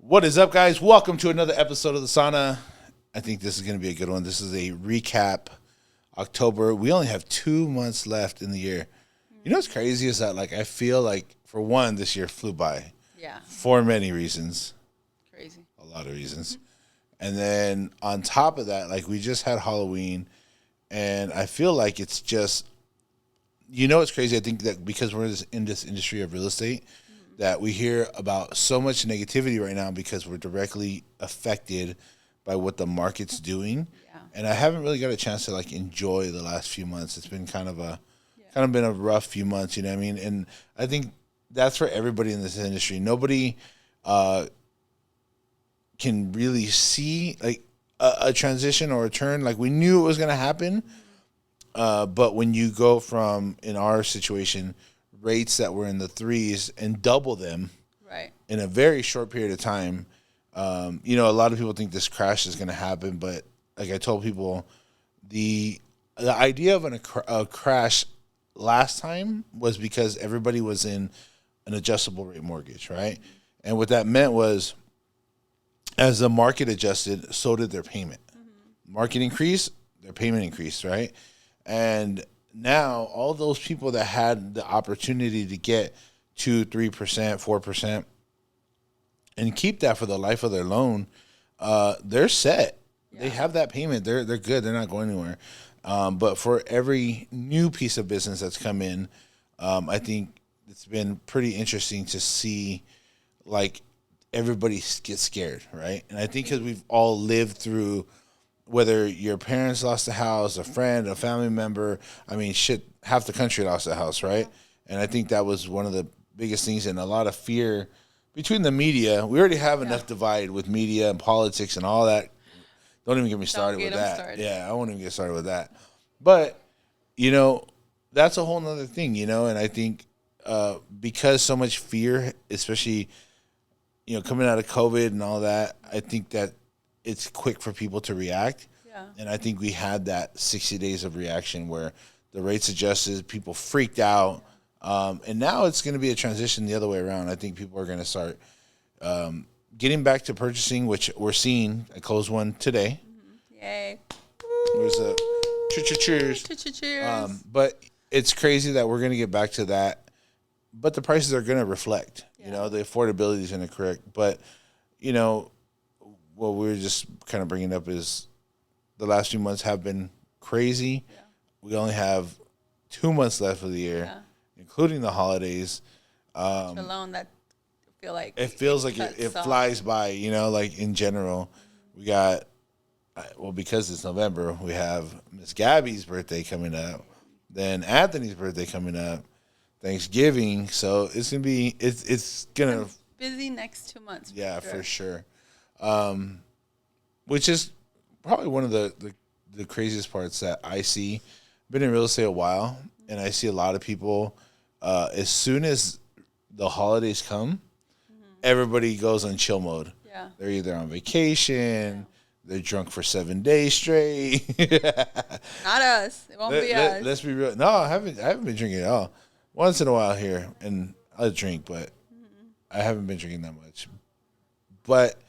What is up, guys? Welcome to another episode of the Sauna. I think this is going to be a good one. This is a recap. October. We only have 2 months left in the year. You know what's crazy is that, like, I feel like, for one, this year flew by. Yeah. For many reasons. Crazy. A lot of reasons. And then on top of that, like, we just had Halloween, and I feel like it's just, you know, it's crazy. I think that because we're in this industry of real estate, that we hear about so much negativity right now because we're directly affected by what the market's doing. Yeah. And I haven't really got a chance to like enjoy the last few months. It's been kind of been a rough few months, you know what I mean? And I think that's for everybody in this industry. Nobody can really see like a transition or a turn. Like, we knew it was going to happen. But when you go from, in our situation, rates that were in the threes and double them Right. in a very short period of time, you know, a lot of people think this crash is going to happen. But like I told people, the idea of a crash last time was because everybody was in an adjustable rate mortgage, right? And what that meant was, as the market adjusted, so did their payment. Market increased, their payment increased, right? And now all those people that had the opportunity to get 2%, 3%, 4%, and keep that for the life of their loan, they're set. Yeah. They have that payment. They're good. They're not going anywhere. But for every new piece of business that's come in, I think it's been pretty interesting to see, like, everybody get scared, right? And I think because we've all lived through, whether your parents lost a house, a friend, a family member, I mean, shit, half the country lost a house, right? And I think that was one of the biggest things, and a lot of fear between the media. We already have enough divide with media and politics and all that. Don't even get me started with that. Yeah, I won't even get started with that. But, you know, that's a whole nother thing, you know, and I think because so much fear, especially, you know, coming out of COVID and all that, I think that it's quick for people to react. Yeah. And I think we had that 60 days of reaction where the rates adjusted, people freaked out. And now it's going to be a transition the other way around. I think people are going to start getting back to purchasing, which we're seeing. I closed one today. Yay. There's a cheers. Cheers. But it's crazy that we're going to get back to that. But the prices are going to reflect. You know, the affordability is going to correct. But, you know, what we're just kind of bringing up is the last few months have been crazy. Yeah. We only have 2 months left of the year, including the holidays. Alone, that feel like it feels like it flies by. You know, like in general, we got because it's November, we have Miss Gabby's birthday coming up, then Anthony's birthday coming up, Thanksgiving. So it's gonna be it's gonna busy next 2 months. Yeah, for sure. Which is probably one of the craziest parts that I see. Been in real estate a while, and I see a lot of people, as soon as the holidays come, everybody goes on chill mode. Yeah. They're either on vacation, they're drunk for 7 days straight. Not us. It won't be us. Let's be real. No, I haven't been drinking at all. Once in a while here, and I'll drink, but I haven't been drinking that much. But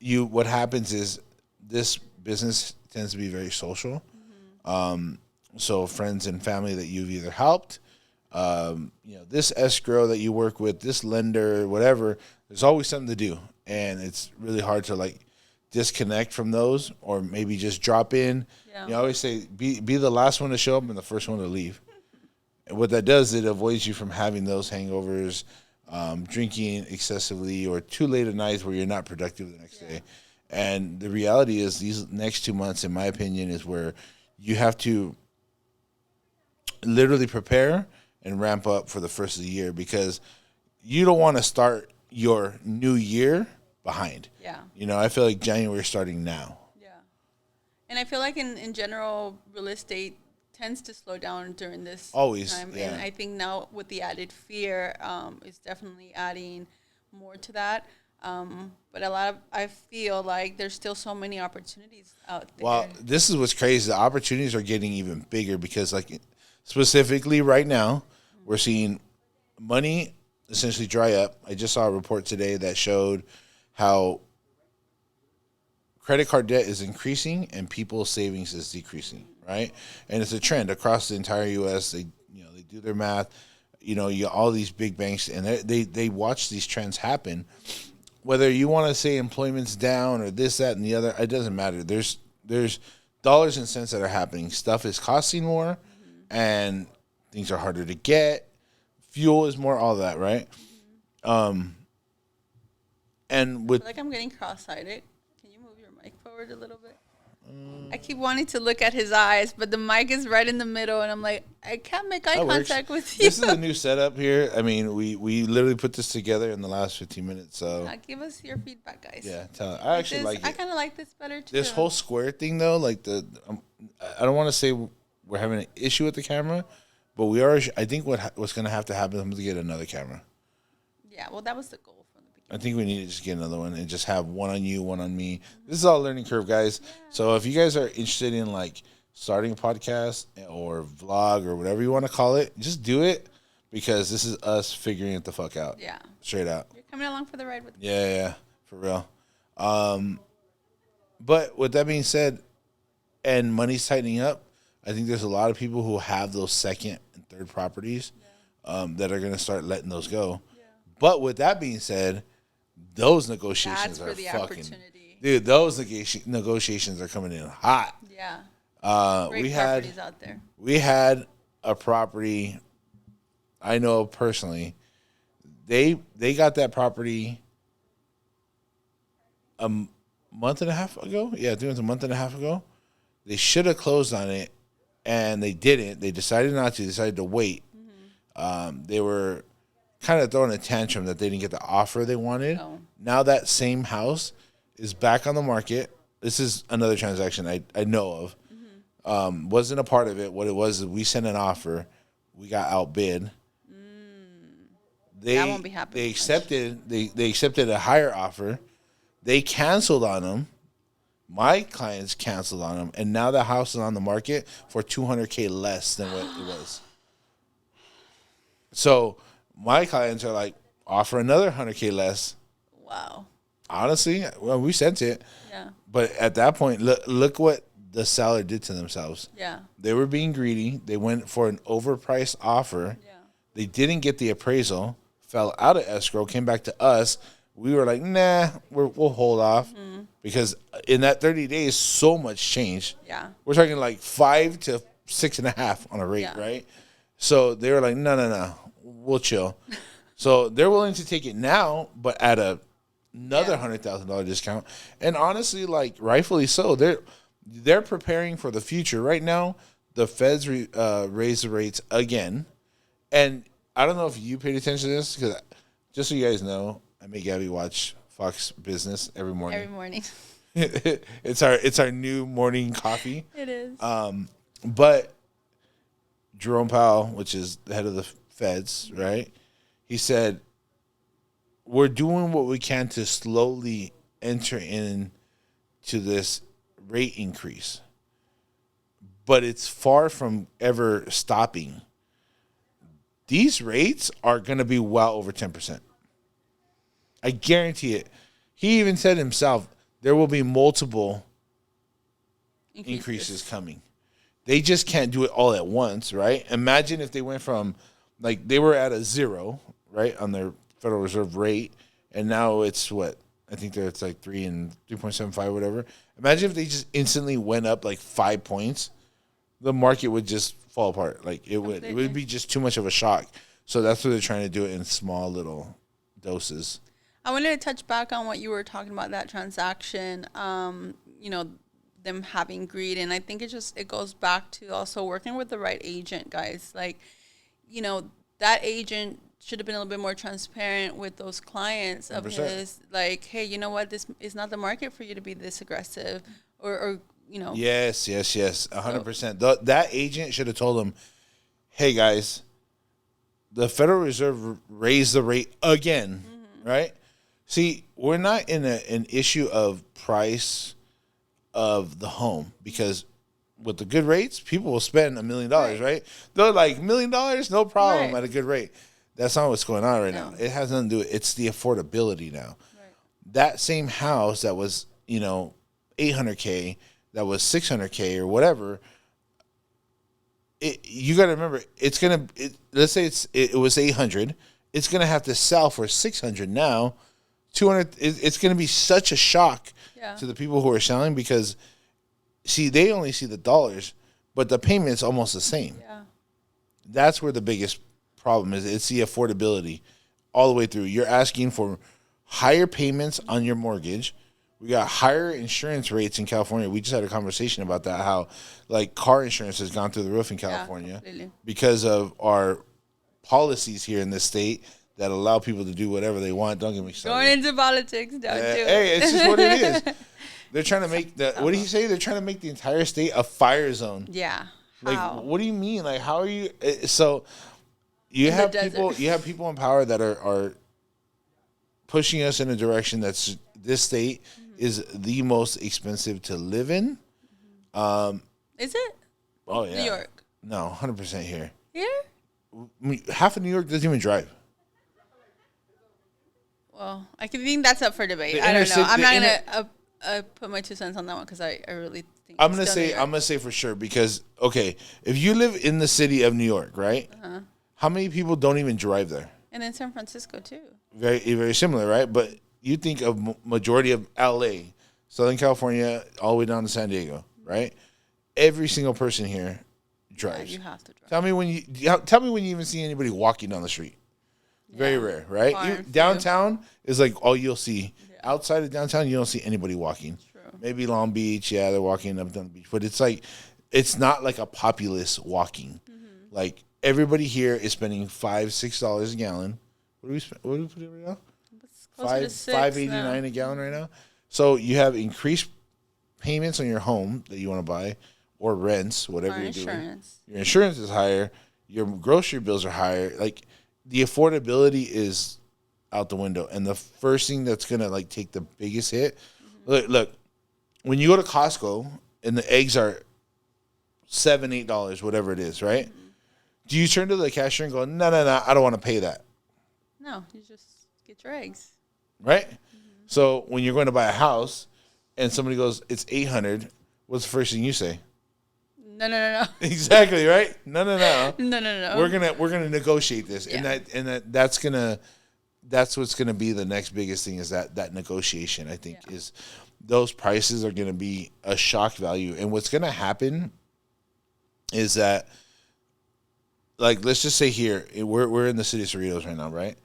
what happens is this business tends to be very social. So friends and family that you've either helped, you know, this escrow that you work with, this lender, whatever, there's always something to do. And it's really hard to like disconnect from those, or maybe just drop in. Yeah. You always say be the last one to show up and the first one to leave. And what that does, it avoids you from having those hangovers, drinking excessively, or too late at night where you're not productive the next day. And the reality is these next 2 months, in my opinion, is where you have to literally prepare and ramp up for the first of the year, because you don't want to start your new year behind. Yeah. You know, I feel like January is starting now. Yeah. And I feel like in general, real estate tends to slow down during this time. Yeah. And I think now with the added fear, it's definitely adding more to that. But I feel like there's still so many opportunities out there. Well, this is what's crazy. The opportunities are getting even bigger because, like, specifically right now, we're seeing money essentially dry up. I just saw a report today that showed how credit card debt is increasing and people's savings is decreasing, right? And it's a trend across the entire U.S. They do their math. You know, you all these big banks, and they watch these trends happen. Whether you want to say employment's down or this, that, and the other, it doesn't matter. There's dollars and cents that are happening. Stuff is costing more, and things are harder to get. Fuel is more, all that, right? And with Like I'm getting cross-eyed. Can you move your mic forward a little bit? I keep wanting to look at his eyes, but the mic is right in the middle, and I'm like, I can't make eye that works. contact with you. This is a new setup here. I mean, we literally put this together in the last 15 minutes. So Give us your feedback, guys. yeah, I actually like I it. kind of like this better too. This whole square thing, though, like I don't want to say we're having an issue with the camera, but we are. I think what's going to have to happen is to get another camera. Yeah, well, that was the goal from the beginning. I think we need to just get another one and just have one on you, one on me. This is all a learning curve, guys. Yeah. So if you guys are interested in like starting a podcast or vlog or whatever you want to call it, just do it, because this is us figuring it the fuck out. Yeah. Straight out. You're coming along for the ride with me. Yeah, for real. But with that being said, and money's tightening up, I think there's a lot of people who have those second and third properties that are going to start letting those go. Yeah. But with that being said, those negotiations are fucking... Dude, those negotiations are coming in hot. Yeah. Great properties out there. We had a property I know personally. They got that property a month and a half ago. Yeah, I think it was a month and a half ago. They should have closed on it, and they didn't. They decided not to. They decided to wait. Mm-hmm. They were kind of throwing a tantrum that they didn't get the offer they wanted. Oh. Now that same house is back on the market. This is another transaction I know of. Mm-hmm. Wasn't a part of it. What it was is we sent an offer. We got outbid. That won't be happening. They accepted. They accepted a higher offer. They canceled on them. My clients canceled on them, and now the house is on the market for $200K less than what it was. So my clients are like, offer another $100K less. Wow. Honestly, well, we sent it. Yeah. But at that point, look what the seller did to themselves. Yeah. They were being greedy. They went for an overpriced offer. Yeah. They didn't get the appraisal, fell out of escrow, came back to us. We were like, nah, we'll hold off. Mm-hmm. Because in that 30 days, so much changed. Yeah. We're talking like 5 to 6.5 on a rate, right? So they were like, no, we'll chill. So they're willing to take it now, but at another $100,000 discount. And honestly, like rightfully so, they're preparing for the future. Right now, the Feds raise the rates again. And I don't know if you paid attention to this, because just so you guys know, I make Gabby watch Fox Business every morning. Every morning. It's our new morning coffee. It is. But Jerome Powell, which is the head of the Feds, right? He said, we're doing what we can to slowly enter into this rate increase, but it's far from ever stopping. These rates are going to be well over 10%. I guarantee it. He even said himself, there will be multiple increases coming. They just can't do it all at once, right? Imagine if they went from, like, they were at a 0, right, on their Federal Reserve rate, and now it's what? I think it's like 3 and 3.75, whatever. Imagine if they just instantly went up like 5 points. The market would just fall apart. Like it would be just too much of a shock. So that's what they're trying to do it in small little doses. I wanted to touch back on what you were talking about, that transaction, them having greed. And I think it goes back to also working with the right agent, guys. Like, that agent should have been a little bit more transparent with those clients of 100%. His, like, hey, you know what, this is not the market for you to be this aggressive, or Yes, 100%. That agent should have told them, hey, guys, the Federal Reserve raised the rate again, right? See, we're not in an issue of price of the home, because with the good rates, people will spend $1 million, right? They're like, $1 million, no problem, at a good rate. That's not what's going on right now. It has nothing to do with it. It's the affordability now. Right. that same house that was, 800K, that was 600K or whatever, you got to remember, let's say it was 800, it's going to have to sell for 600 now. 200, it's going to be such a shock to the people who are selling, because see, they only see the dollars, but the payment's almost the same. Yeah. That's where the biggest problem is. It's the affordability all the way through. You're asking for higher payments on your mortgage. We got higher insurance rates in California. We just had a conversation about that, how like car insurance has gone through the roof in California because of our policies here in this state that allow people to do whatever they want. Don't get me started. Going into politics, don't do it. Hey, it's just what it is. They're trying to make what do you say? They're trying to make the entire state a fire zone. Yeah. Like, how? What do you mean? Like, how are you? So you have people. You have people in power that are pushing us in a direction that's this state is the most expensive to live in. Is it? Oh yeah, New York. No, 100% here. Here? I mean, half of New York doesn't even drive. Well, I think that's up for debate. The I don't know. I'm not inner- gonna put my 2 cents on that one because I really think I'm it's gonna still say New York. I'm gonna say for sure, because okay, if you live in the city of New York, right? How many people don't even drive there? And in San Francisco too. Very very similar, right? But you think of majority of LA, Southern California, all the way down to San Diego, right? Every single person here drives. Yeah, you have to drive. Tell me when you even see anybody walking down the street. Very rare, right? Far and few. Downtown is like all you'll see. Outside of downtown, you don't see anybody walking. True. Maybe Long Beach, yeah, they're walking up down the beach, but it's not like a populace walking. Like everybody here is spending $5-6 a gallon. What do we spend? What do we put it right now? It's closer to $5.89 a gallon right now. So you have increased payments on your home that you want to buy, or rents, whatever you're doing. Insurance. Your insurance is higher. Your grocery bills are higher. Like the affordability is out the window. And the first thing that's gonna like take the biggest hit. Look, when you go to Costco and the eggs are $7-8, whatever it is, right? Do you turn to the cashier and go, no, I don't want to pay that, No, you just get your eggs. right? So when you're going to buy a house and somebody goes, it's $800, what's the first thing you say? No. Exactly, right? No. No. We're gonna negotiate this, and that's what's gonna be the next biggest thing, is that negotiation. I think is those prices are gonna be a shock value, and what's gonna happen is that, like, let's just say here we're in the city of Cerritos right now, right?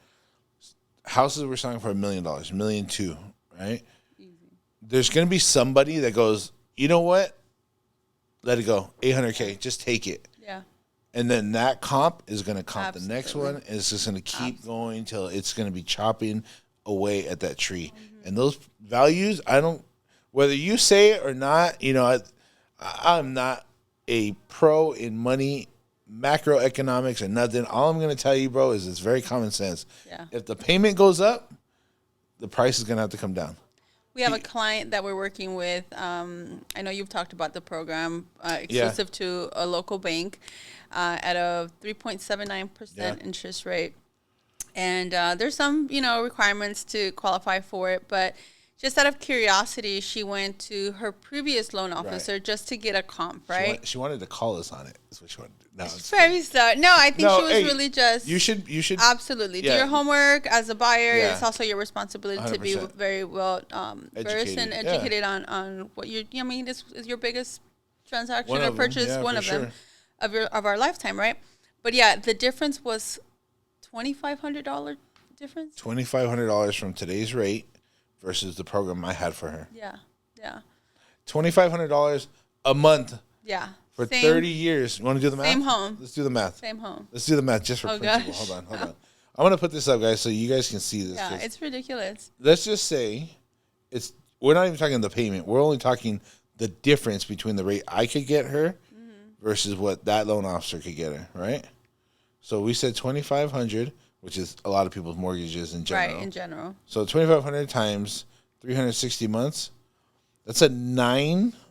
Houses we're selling for $1 million, $1.2 million, right? Easy. There's gonna be somebody that goes, you know what? Let it go, $800K, just take it. Yeah. And then that comp is going to comp the next Absolutely. one, and it's just going to keep going till it's going to be chopping away at that tree. And those values, whether you say it or not, I'm not a pro in money, macroeconomics, or nothing. All I'm going to tell you, bro, is it's very common sense. Yeah. If the payment goes up, the price is going to have to come down. We have a client that we're working with. I know you've talked about the program exclusive to a local bank at a 3.79% interest rate. And there's some, requirements to qualify for it. But just out of curiosity, she went to her previous loan officer just to get a comp, right? She wanted to call us on it. That's what she wanted to do. No, Very so. No, I think she was really just. You should Absolutely. Do your homework as a buyer. Yeah. It's also your responsibility to be 100%. very well versed and educated on what you. I mean, this is your biggest transaction or purchase, one of them of our lifetime, right? But yeah, the difference was $2,500 difference. $2,500 from today's rate versus the program I had for her. Yeah. $2,500 a month. Yeah. For 30 years. You want to do the math? Same home. Let's do the math. Same home. Let's do the math just for principle. Gosh. Hold on. I want to put this up, guys, so you guys can see this. Yeah, it's ridiculous. Let's just say we're not even talking the payment. We're only talking the difference between the rate I could get her versus what that loan officer could get her, right? So we said $2,500, which is a lot of people's mortgages in general. Right, in general. So $2,500 times 360 months. That's a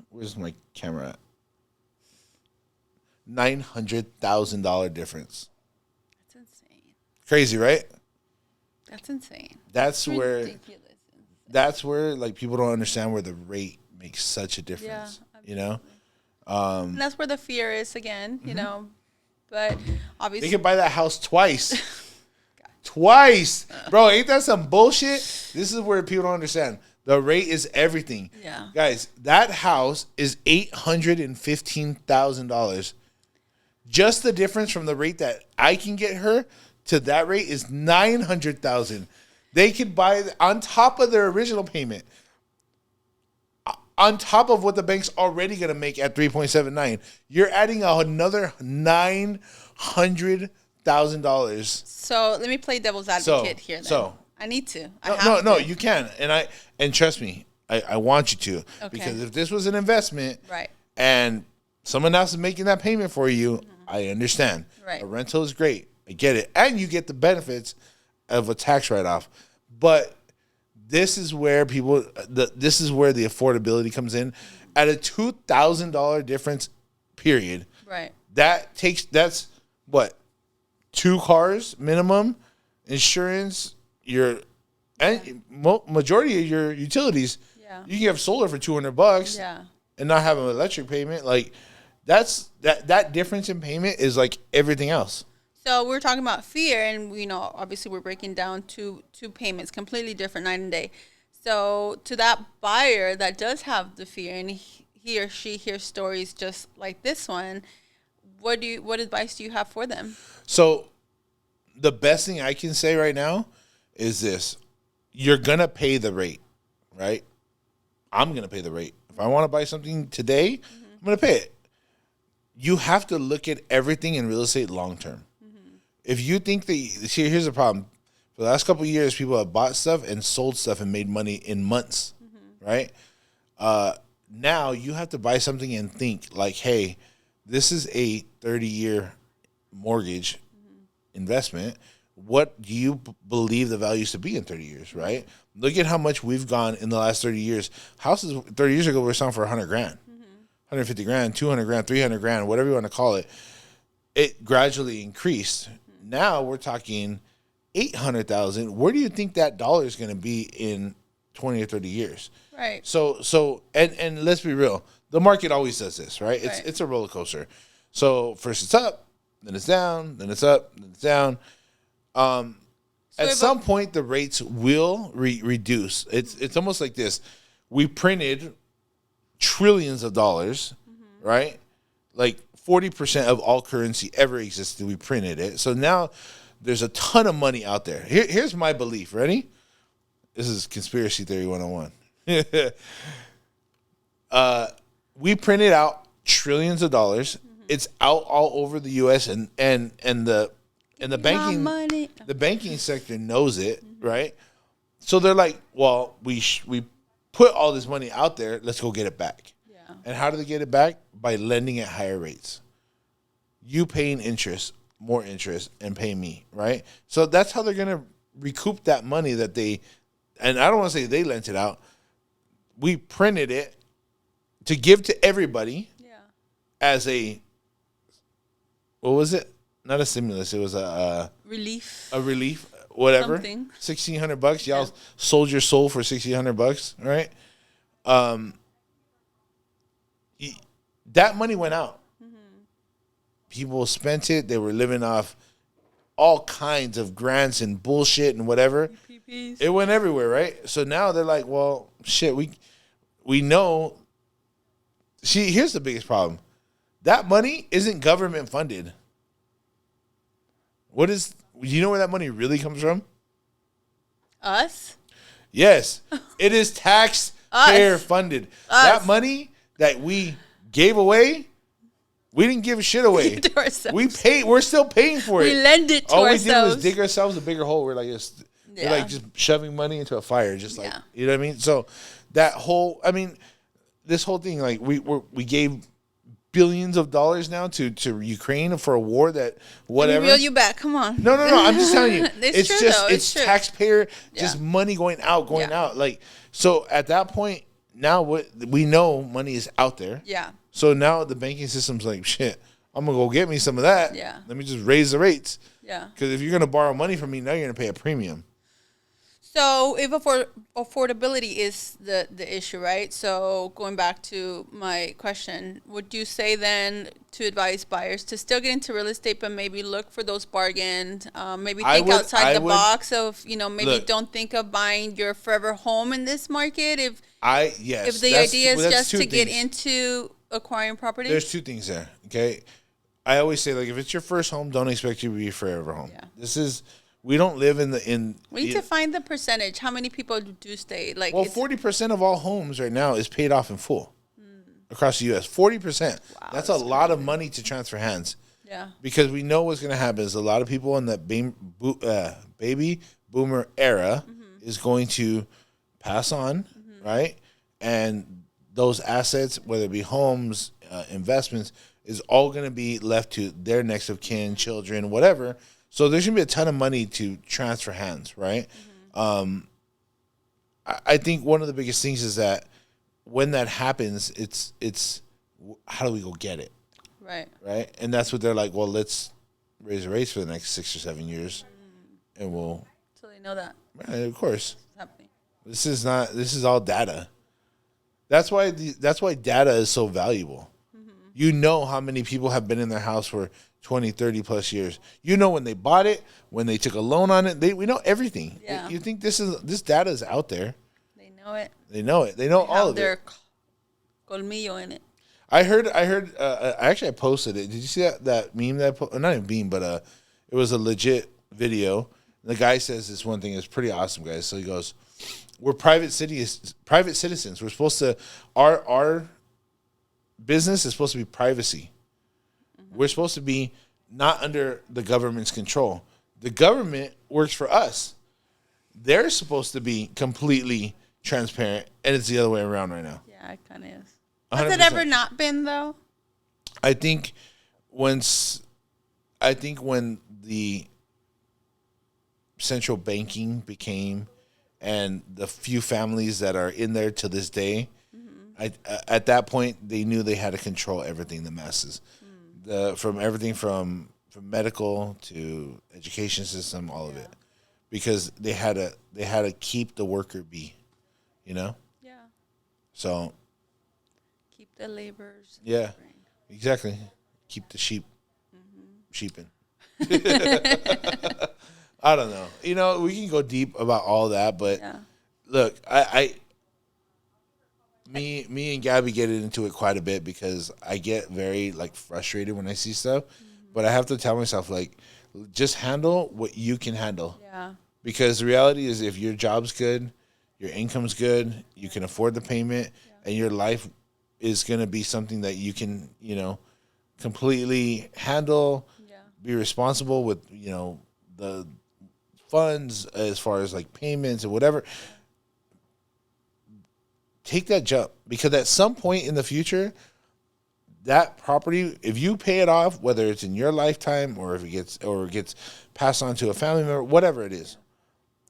where's my camera at? $900,000 difference. That's insane. Crazy, right? That's insane. That's where Ridiculous. that's where like people don't understand where the rate makes such a difference. You know, and that's where the fear is again. You know, but obviously they can buy that house twice. Twice, bro. Ain't that some bullshit? This is where people don't understand. The rate is everything. Yeah, guys, that house is $815,000. Just the difference from the rate that I can get her to that rate is $900,000. They could buy on top of their original payment, on top of what the bank's already going to make at 3.79. You're adding another $900,000. So let me play devil's advocate here. Then. So I need to. No, you can, and trust me, I want you to, because if this was an investment, right, and someone else is making that payment for you, I understand. Right, a rental is great, I get it, and you get the benefits of a tax write-off, but this is where this is where the affordability comes in. At a $2,000 difference, period. Right. That's what, 2 cars minimum, insurance, and majority of your utilities. Yeah. You can have solar for $200. Yeah. And not have an electric payment. Like that difference in payment is like everything else. So we're talking about fear, and obviously we're breaking down two payments, completely different night and day. So to that buyer that does have the fear, and he or she hears stories just like this one, what advice do you have for them? So the best thing I can say right now is this: you're gonna pay the rate, right? I'm gonna pay the rate. If I want to buy something today, I'm gonna pay it. You have to look at everything in real estate long term. If you think that, here's the problem. For the last couple of years, people have bought stuff and sold stuff and made money in months, right? Now you have to buy something and think like, hey, this is a 30-year mortgage investment. What do you believe the value is to be in 30 years, right? Look at how much we've gone in the last 30 years. Houses 30 years ago were selling for $100,000, 150 grand, 200 grand, 300 grand, whatever you want to call it. It gradually increased. Now we're talking 800,000. Where do you think that dollar is going to be in 20 or 30 years? Right. So and let's be real. The market always does this, right? Right. It's a roller coaster. So first it's up, then it's down, then it's up, then it's down. At some point the rates will reduce. It's almost like this. We printed trillions of dollars, right? Like 40% of all currency ever existed, we printed it. So now there's a ton of money out there. Here's my belief. Ready? This is conspiracy theory 101. We printed out trillions of dollars. It's out all over the U.S. and the banking sector knows it, right? So they're like, well, we put all this money out there. Let's go get it back. Yeah. And how do they get it back? By lending at higher rates. You paying more interest, and pay me, right? So that's how they're going to recoup that money that they, and I don't want to say they lent it out. We printed it to give to everybody as what was it? Not a stimulus. It was a relief. A relief, whatever. Something. $1,600. Y'all sold your soul for $1,600, right? That money went out. People spent it. They were living off all kinds of grants and bullshit and whatever. PPPs. It went everywhere, right? So now they're like, well, shit, we know. See, here's the biggest problem. That money isn't government funded. Do you know where that money really comes from? Us? Yes. It is taxpayer funded. That money that we gave away, we didn't give shit away. We're still paying for it. We lend it to ourselves. All we did was dig ourselves a bigger hole. We're like just shoving money into a fire, just like you know what I mean. So this whole thing, like we gave billions of dollars now to Ukraine for a war that whatever. Let me reel you back. Come on. No. I'm just telling you. It's true. Taxpayer money going out. Like so at that point now we know money is out there. Yeah. So now the banking system's like, shit, I'm going to go get me some of that. Yeah. Let me just raise the rates. Yeah. Because if you're going to borrow money from me, now you're going to pay a premium. So if affordability is the issue, right? So going back to my question, would you say then to advise buyers to still get into real estate, but maybe look for those bargains, maybe think outside the box of, maybe Look, don't think of buying your forever home in this market yes. if the idea is just to get things. into acquiring property? There's two things there. Okay, I always say, like, if it's your first home, don't expect you to be your forever home. Yeah. We don't live in. We need to find the percentage. How many people do stay? Like, Well, 40% of all homes right now is paid off in full across the U.S. 40%. Wow, that's a lot of money to transfer hands. Yeah. Because we know what's going to happen is a lot of people in that baby boomer era is going to pass on, right? And those assets, whether it be homes, investments, is all going to be left to their next of kin, children, whatever. So there's going to be a ton of money to transfer hands, right? I think one of the biggest things is that when that happens, it's how do we go get it, Right. right? And that's what they're like. Well, let's raise the rates for the next 6 or 7 years, and we'll. So they know that Right, of course, it's happening. this is not. This is all data. That's why data is so valuable. You know how many people have been in their house for 20, 30 plus years. You know when they bought it, when they took a loan on it. We know everything. Yeah. You think this data is out there. They know it. They know it. They know all Have of their it. colmillo in it. I heard, actually I posted it. Did you see that meme that I put? Not even meme, but it was a legit video. The guy says this one thing is pretty awesome, guys. So he goes, we're private citizens. We're supposed to, our business is supposed to be privacy. We're supposed to be not under the government's control. The government works for us. They're supposed to be completely transparent, and it's the other way around right now. Yeah, it kind of is. Has it 100%. ever not been though? I think when the central banking became, and the few families that are in there to this day, at that point they knew they had to control everything, the masses, from everything from medical to education system, all of it, because they had to keep the worker be, Yeah. So Keep the laborers. yeah, exactly, keep the sheeping. I don't know. We can go deep about all that, but Yeah. look, me and Gabby get into it quite a bit because I get very frustrated when I see stuff, but I have to tell myself just handle what you can handle, Yeah. because the reality is if your job's good, your income's good, you can afford the payment, and your life is going to be something that you can, completely handle, Yeah. be responsible with, the funds as far as payments and whatever. Take that jump, because at some point in the future, that property, if you pay it off, whether it's in your lifetime or if it gets passed on to a family member, whatever it is,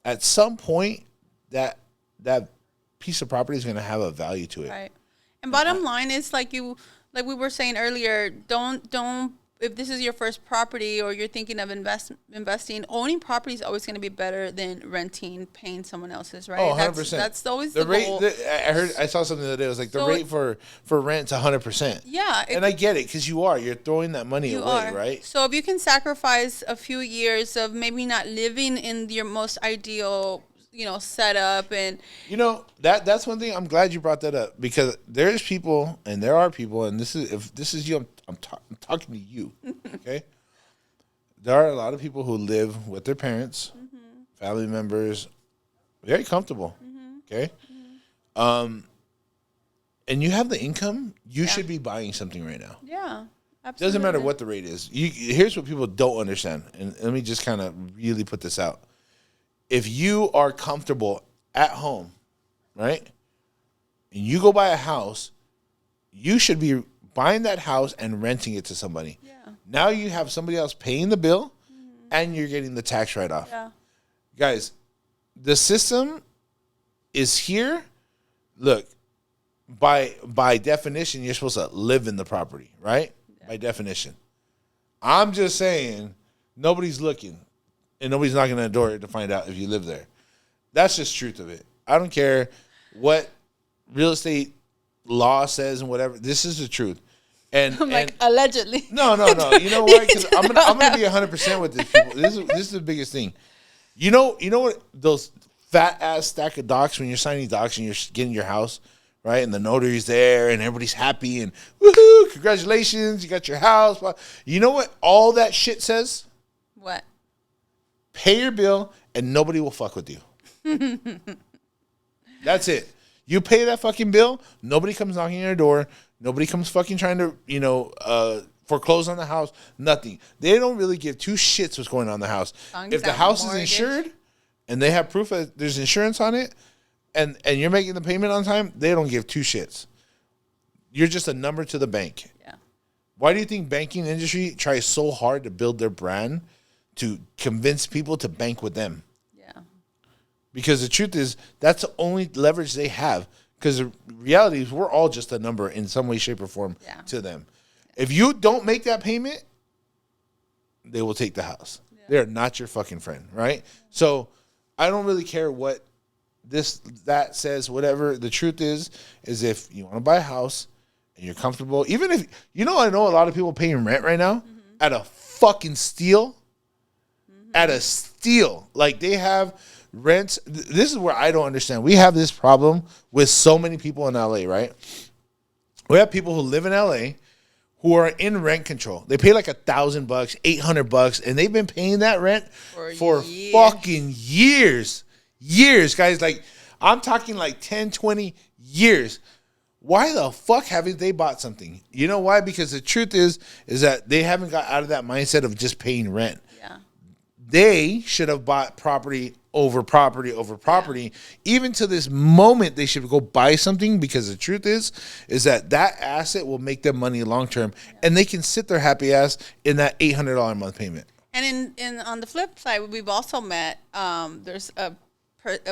at some point that piece of property is going to have a value to it. Right. And bottom line is like we were saying earlier, don't if this is your first property or you're thinking of investing, owning property is always going to be better than renting, paying someone else's, right? Oh, 100%. That's always the rate. goal. I saw something the other day. It was the So rate for rent's 100%. Yeah. And I get it, because you're throwing that money away, right? So if you can sacrifice a few years of maybe not living in your most ideal, setup, and that's one thing. I'm glad you brought that up, because there are people, and if this is you, I'm talking to you, okay? There are a lot of people who live with their parents, family members, very comfortable, okay? And you have the income, you should be buying something right now. yeah, absolutely. Doesn't matter what the rate is. Here's what people don't understand, and let me just kind of really put this out. If you are comfortable at home, right, and you go buy a house, you should be buying that house and renting it to somebody. Yeah. Now you have somebody else paying the bill, and you're getting the tax write-off. Yeah. Guys, the system is here. Look, by definition, you're supposed to live in the property, right? Yeah. By definition. I'm just saying, nobody's looking, and nobody's knocking on the door to find out if you live there. That's just truth of it. I don't care what real estate law says and whatever. This is the truth. And I'm like, allegedly. No. You know what? Because I'm gonna be 100% with this. People. This is the biggest thing. You know what? Those fat ass stack of docs when you're signing docs and you're getting your house, right? And the notary's there and everybody's happy and woohoo! Congratulations, you got your house. You know what? All that shit says. What? Pay your bill and nobody will fuck with you. That's it. You pay that fucking bill, nobody comes knocking on your door. Nobody comes fucking trying to, foreclose on the house. Nothing. They don't really give two shits what's going on in the house. If the house is insured and they have proof that there's insurance on it and you're making the payment on time, they don't give two shits. You're just a number to the bank. Yeah. Why do you think banking industry tries so hard to build their brand to convince people to bank with them? Yeah. Because the truth is, that's the only leverage they have. Because the reality is we're all just a number in some way, shape, or form to them. If you don't make that payment, they will take the house. Yeah. They're not your fucking friend, right? So I don't really care what that says, whatever. The truth is if you want to buy a house and you're comfortable, even if, I know a lot of people paying rent right now at a fucking steal. At a steal. Like they have rents. This is where I don't understand. We have this problem with so many people in LA, right? We have people who live in LA who are in rent control. They pay like $1,000, $800, and they've been paying that rent for fucking years. Years, guys. Like, I'm talking like 10, 20 years. Why the fuck haven't they bought something? You know why? Because the truth is that they haven't got out of that mindset of just paying rent. Yeah. They should have bought property over property over property. Yeah. Even to this moment, they should go buy something because the truth is that asset will make them money long term, and they can sit their happy ass in that $800 a month payment. And in on the flip side, we've also met. There's a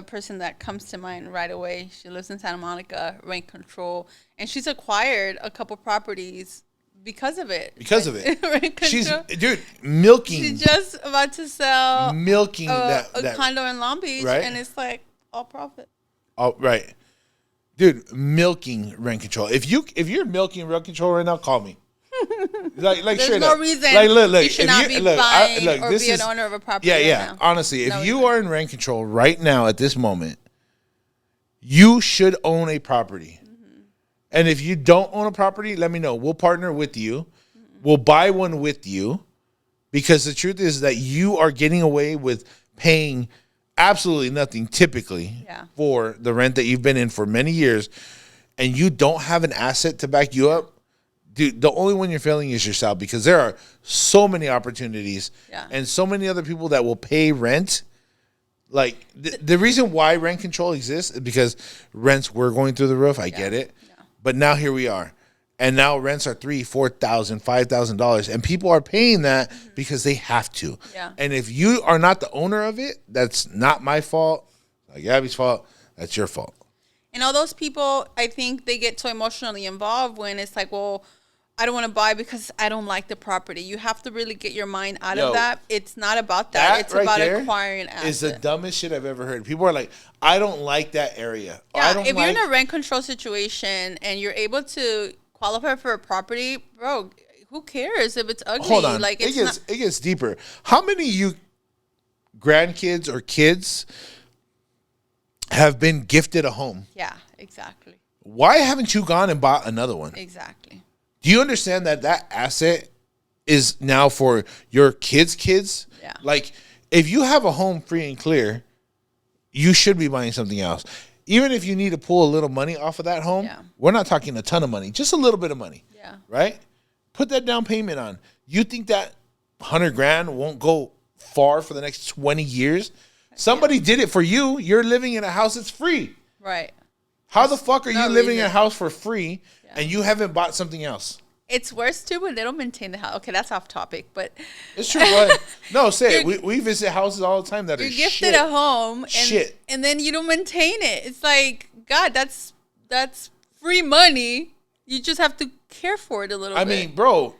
person that comes to mind right away. She lives in Santa Monica, rent control, and she's acquired a couple properties. Because of it. She's milking. She's just about to sell a condo in Long Beach, right? And it's like all profit. Oh, right. Dude, milking rent control. If you're milking rent control right now, call me. Like there's no reason look, you should not be buying or be an owner of a property. Yeah. Honestly, if you are in rent control right now at this moment, you should own a property. And if you don't own a property, let me know. We'll partner with you. We'll buy one with you. Because the truth is that you are getting away with paying absolutely nothing typically for the rent that you've been in for many years. And you don't have an asset to back you up. Dude, the only one you're failing is yourself, because there are so many opportunities and so many other people that will pay rent. Like the reason why rent control exists is because rents were going through the roof. I get it. But now here we are. And now rents are $3,000, $4,000, $5,000. And people are paying that because they have to. Yeah. And if you are not the owner of it, that's not my fault. Like Abby's fault. That's your fault. And all those people, I think they get so emotionally involved when it's like, well, I don't want to buy because I don't like the property. You have to really get your mind out of that. It's not about that. It's right about acquiring assets. Is the dumbest shit I've ever heard. People are like, I don't like that area. Yeah, if you're in a rent control situation and you're able to qualify for a property, bro, who cares if it's ugly? Hold on. Like, it gets deeper. How many of you grandkids or kids have been gifted a home? Yeah, exactly. Why haven't you gone and bought another one? Exactly. Do you understand that asset is now for your kids? Yeah. Like, if you have a home free and clear, you should be buying something else. Even if you need to pull a little money off of that home, we're not talking a ton of money, just a little bit of money. Yeah. Right? Put that down payment on. You think that $100,000 won't go far for the next 20 years? Somebody did it for you. You're living in a house that's free. Right. How the fuck are you living in a house for free and you haven't bought something else? It's worse too when they don't maintain the house. Okay, that's off topic, but it's true. But no, say it. We visit houses all the time that are shit. You're gifted a home, and then you don't maintain it. It's like, God, that's free money. You just have to care for it a little bit. I mean, bro,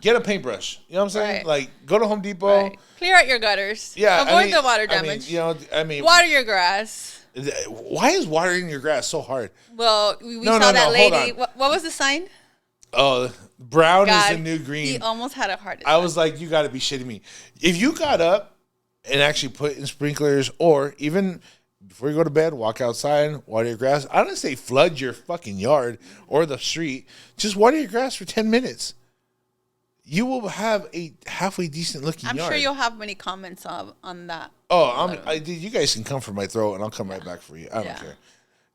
Get a paintbrush. You know what I'm saying? Right. Like, go to Home Depot. Right. Clear out your gutters. Yeah, Avoid the water damage. Water your grass. Why is watering your grass so hard? Well, we saw that lady. What was the sign? Oh, brown is the new green. He almost had a heart attack. I was like, you got to be shitting me. If you got up and actually put in sprinklers, or even before you go to bed, walk outside, water your grass. I don't say flood your fucking yard or the street. Just water your grass for 10 minutes. You will have a halfway decent looking yard. I'm sure you'll have many comments on that. Oh, dude, you guys can come for my throat, and I'll come right back for you. I don't care.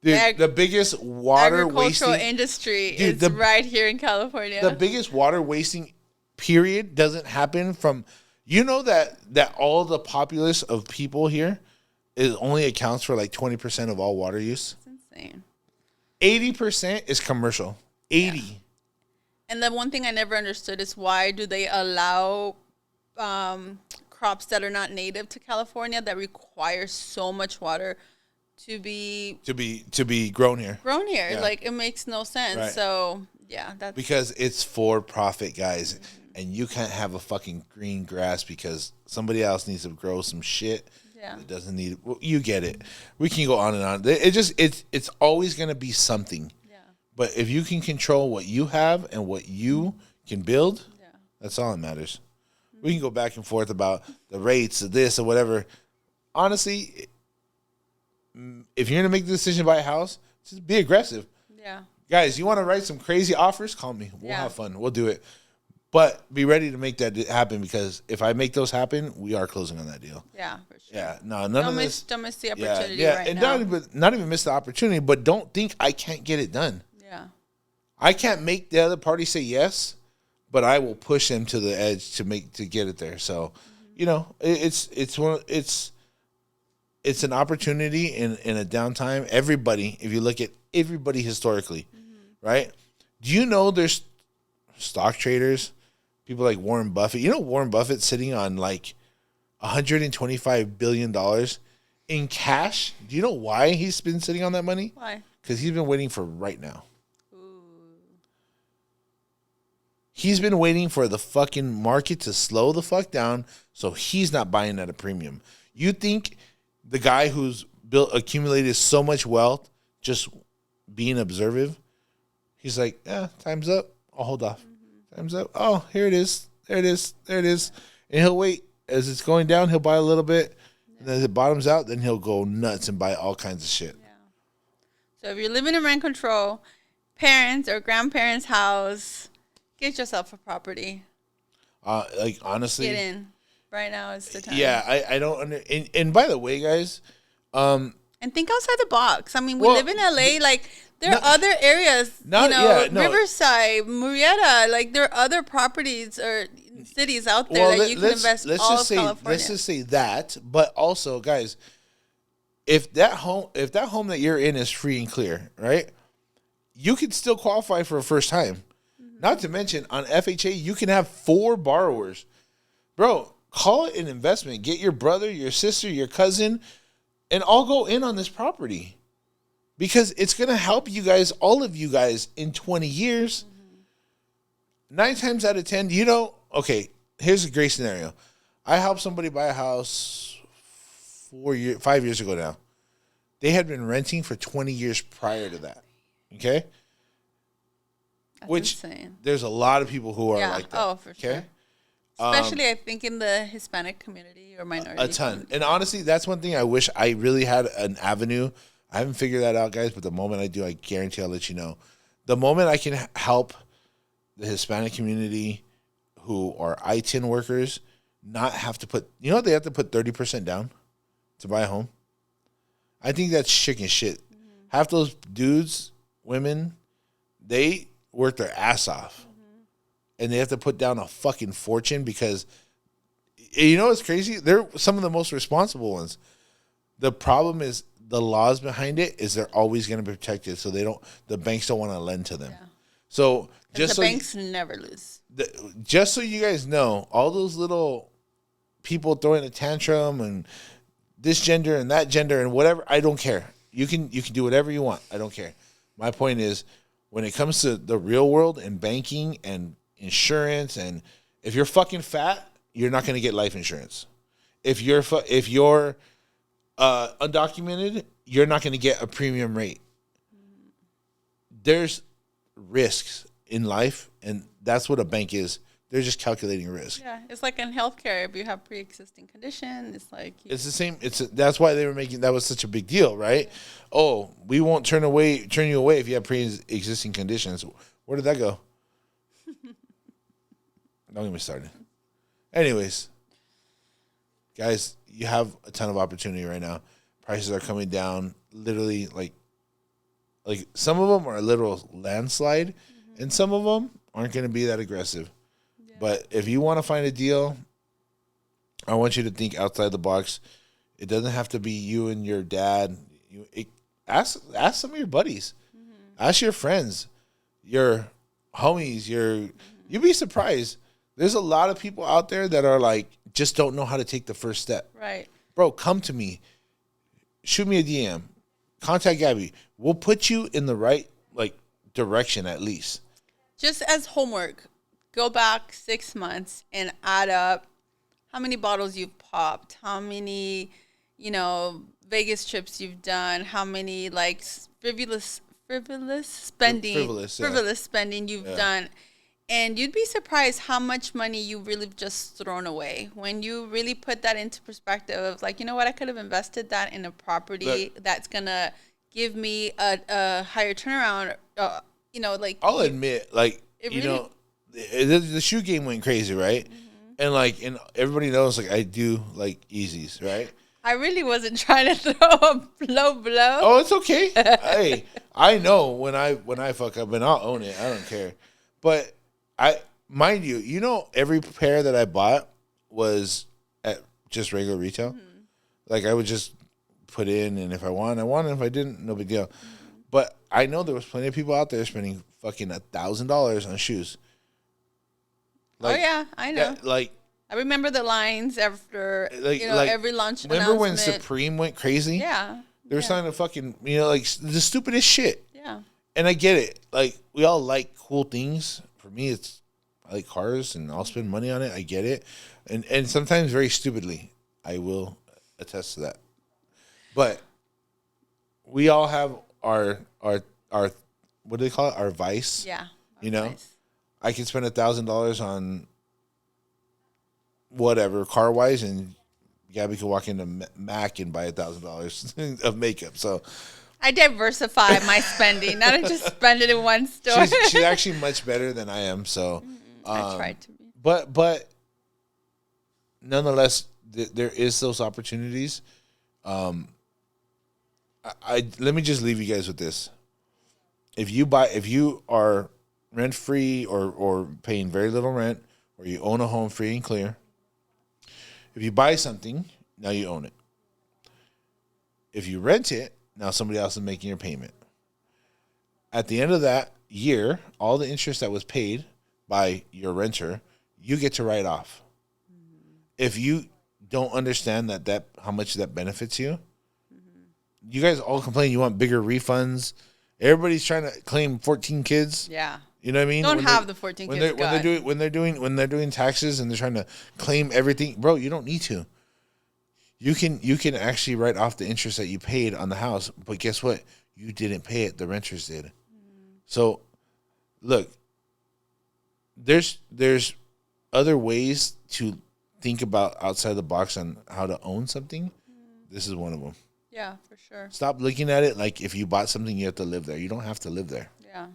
Dude, the biggest water agricultural wasting industry is right here in California. The biggest water wasting period doesn't happen from, that all the populace of people here is only accounts for like 20% of all water use. That's insane. 80% is commercial. 80. Yeah. And the one thing I never understood is why do they allow crops that are not native to California that require so much water to be grown here. Yeah. Like, it makes no sense. Right. So yeah, that's because it's for profit, guys. Mm-hmm. And you can't have a fucking green grass because somebody else needs to grow some shit. Yeah. It doesn't need. Well, you get it. We can go on and on. It's always going to be something. Yeah. But if you can control what you have and what you can build, that's all that matters. Mm-hmm. We can go back and forth about the rates of this or whatever. Honestly, if you're going to make the decision to buy a house, just be aggressive. Yeah. Guys, you want to write some crazy offers? Call me. We'll have fun. We'll do it. But be ready to make that happen, because if I make those happen, we are closing on that deal. Yeah, for sure. Yeah, no, none of this. Don't miss the opportunity right and now. not even miss the opportunity, but don't think I can't get it done. Yeah. I can't make the other party say yes, but I will push them to the edge to get it there. So, it's an opportunity in a downtime. Everybody, if you look at everybody historically, right? Do you know there's stock traders, people like Warren Buffett? You know Warren Buffett's sitting on like $125 billion in cash. Do you know why he's been sitting on that money? Why? Because he's been waiting for right now. Ooh. He's been waiting for the fucking market to slow the fuck down so he's not buying at a premium. You think the guy who's accumulated so much wealth just being observant, he's like, time's up. I'll hold off. Time's up. Oh, here it is. There it is. There it is. And he'll wait. As it's going down, he'll buy a little bit. And then as it bottoms out, then he'll go nuts and buy all kinds of shit. Yeah. So if you're living in rent control, parents' or grandparents' house, get yourself a property. Like, honestly. Get in. Right now is the time. Yeah, I don't and by the way, guys. And think outside the box. I mean, we live in LA. Like, there are other areas, Riverside, Murrieta. Like, there are other properties or cities out there that you can invest all of California. Let's just say that. But also, guys, if that home that you're in is free and clear, right, you can still qualify for a first time. Mm-hmm. Not to mention, on FHA, you can have 4 borrowers. Bro, call it an investment. Get your brother, your sister, your cousin, and all go in on this property. Because it's going to help you guys, all of you guys, in 20 years. Mm-hmm. 9 times out of 10, okay, here's a great scenario. I helped somebody buy a house 5 years ago now. They had been renting for 20 years prior to that. Okay? That's insane. There's a lot of people who are like that. Oh, for sure. Especially, I think, in the Hispanic community or minority. A ton. And honestly, that's one thing I wish I really had an avenue. I haven't figured that out, guys, but the moment I do, I guarantee I'll let you know. The moment I can help the Hispanic community who are ITIN workers not have to put, they have to put 30% down to buy a home? I think that's chicken shit. Mm-hmm. Half those dudes, women, they work their ass off. Mm-hmm. And they have to put down a fucking fortune because, what's crazy? They're some of the most responsible ones. The problem is, the laws behind it is they're always going to be protected, so the banks don't want to lend to them. Yeah. So the banks never lose. Just so you guys know, all those little people throwing a tantrum and this gender and that gender and whatever, I don't care. You can do whatever you want. I don't care. My point is, when it comes to the real world and banking and insurance, and if you're fucking fat, you're not going to get life insurance. If you're undocumented, you're not going to get a premium rate. There's risks in life, and that's what a bank is. They're just calculating risk. Yeah, it's like in healthcare. If you have pre-existing condition, it's like It's the same. That's why they were making that was such a big deal, right? Oh, we won't turn you away if you have pre-existing conditions. Where did that go? Don't get me started. Anyways, guys, you have a ton of opportunity right now. Prices are coming down, literally like some of them are a literal landslide, and some of them aren't going to be that aggressive. Yeah. But if you want to find a deal, I want you to think outside the box. It doesn't have to be you and your dad. Ask some of your buddies, ask your friends, your homies. You'd be surprised. There's a lot of people out there that are like just don't know how to take the first step. Right, bro. Come to me, shoot me a DM, contact Gabby. We'll put you in the right direction at least. Just as homework, go back 6 months and add up how many bottles you've popped, how many, Vegas trips you've done, how many frivolous spending you've done. And you'd be surprised how much money you really just thrown away when you really put that into perspective of I could have invested that in a property that's going to give me a higher turnaround. I'll admit, the shoe game went crazy, right? Mm-hmm. And everybody knows, I do Yeezys, right? I really wasn't trying to throw a blow. Oh, it's okay. Hey, I know when I fuck up, and I'll own it. I don't care. But mind you, every pair that I bought was at just regular retail. Mm-hmm. I would just put in, and if I want, and if I didn't, no big deal. Mm-hmm. But I know there was plenty of people out there spending fucking $1,000 on shoes. Oh yeah, I know. I remember the lines after every launch. Remember when Supreme went crazy? Yeah, they were signing fucking the stupidest shit. Yeah, and I get it. We all like cool things. For me, I like cars, and I'll spend money on it. I get it, and sometimes very stupidly. I will attest to that. But we all have our what do they call it? Our vice. Yeah. Vice. I can spend $1,000 on whatever car wise, and Gabby could walk into Mac and buy $1,000 of makeup. So I diversify my spending, not just spend it in one store. She's actually much better than I am. So I tried to be, but nonetheless, there is those opportunities. Let me just leave you guys with this. If you are rent free or paying very little rent, or you own a home free and clear, if you buy something, now you own it. If you rent it, now somebody else is making your payment. At the end of that year, all the interest that was paid by your renter, you get to write off. If you don't understand that how much that benefits you, you guys all complain you want bigger refunds. Everybody's trying to claim 14 kids. Yeah. You know what I mean? Don't have the 14 kids. When they're doing taxes and they're trying to claim everything, bro, you don't need to. You can actually write off the interest that you paid on the house, but guess what? You didn't pay it. The renters did. So, look, there's other ways to think about outside the box on how to own something. This is one of them. Yeah, for sure. Stop looking at it like if you bought something, you have to live there. You don't have to live there. Yeah.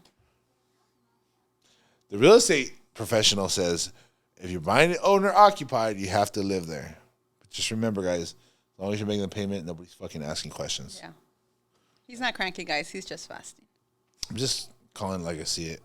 The real estate professional says if you're buying it owner occupied, you have to live there. But just remember, guys, as long as you're making the payment, nobody's fucking asking questions. Yeah. He's not cranky, guys. He's just fasting. I'm just calling it like I see it.